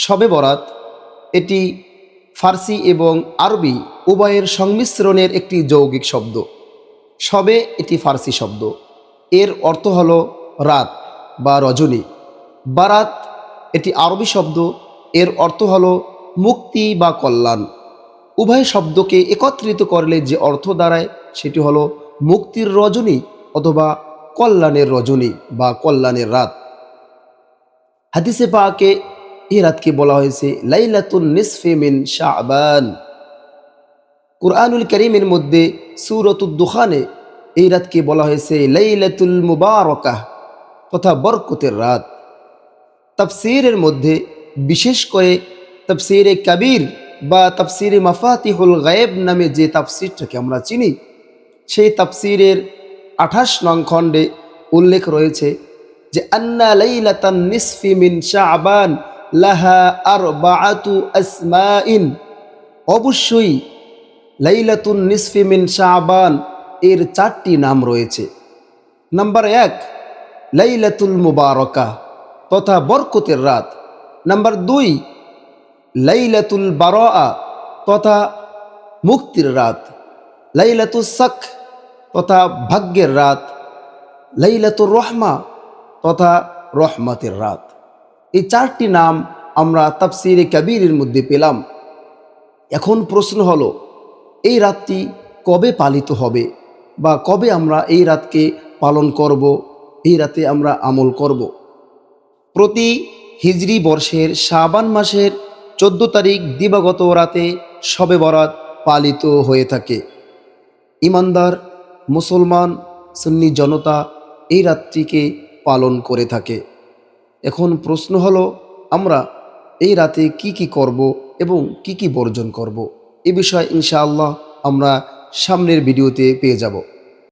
শবে বরাত এটি ফার্সি এবং আরবি উভয়ের সংমিশ্রণের একটি যৌগিক শব্দ। শবে এটি ফার্সি শব্দ, এর অর্থ হলো রাত বা রজনী। বারাত এটি আরবি শব্দ, এর অর্থ হলো মুক্তি বা কল্যাণ। উভয় শব্দকে একত্রিত করলে যে অর্থ দাঁড়ায় সেটি হলো মুক্তির রজনী অথবা কল্যাণের রজনী বা কল্যাণের রাত। হাদিসে পাকে এই রাতকে বলা হয়েছে লাইলাতুন নিসফি মিন শাবান। কুরআনুল কারীমের মধ্যে সূরাতুদ দুখানে এই রাতকে বলা হয়েছে লাইলাতুল মুবারাকাহ তথা বরকতের রাত। তাফসীরের মধ্যে বিশেষ করে তাফসীরে কাবীর বা তাফসীরে মাফাতিহুল গায়েব নামে যে তাফসীরটাকে আমরা চিনি, সেই তাফসীরের 28 নং খণ্ডে উল্লেখ রয়েছে যে আন্না লাইলাতান নিসফি মিন শাবান লাহা আরবাআতু আসমাইন। অবশ্যই লাইলাতুন নিসফি মিন শাবান এর 4টি নাম রয়েছে। নাম্বার 1 লাইলাতুল মুবারাকাহ তথা বরকতের রাত। নাম্বার 2 লাইলাতুল বারাআ তথা মুক্তির রাত। লাইলাতুস সাখ তথা ভাগ্যের রাত। লাইলাতুর রহমা তথা রহমতের রাত। এই 4টি নাম আমরা তাফসীরে কাবীরের মধ্যে পেলাম। এখন প্রশ্ন হলো, এই রাতটি কবে পালিত হবে বা কবে আমরা এই রাতকে পালন করব, এই রাতে আমরা আমল করব? প্রতি হিজরি বর্ষের শাবান মাসের 14 তারিখ দিবাগত রাতে শবে বরাত পালিত হয়ে থাকে। ইমানদার মুসলমান সুন্নি জনতা এই রাতটিকে পালন করে থাকে। এখন প্রশ্ন হলো, আমরা এই রাতে কি কি করব এবং কি কি বর্জন করব, এ বিষয়ে ইনশাআল্লাহ আমরা সামনের ভিডিওতে পেয়ে যাব।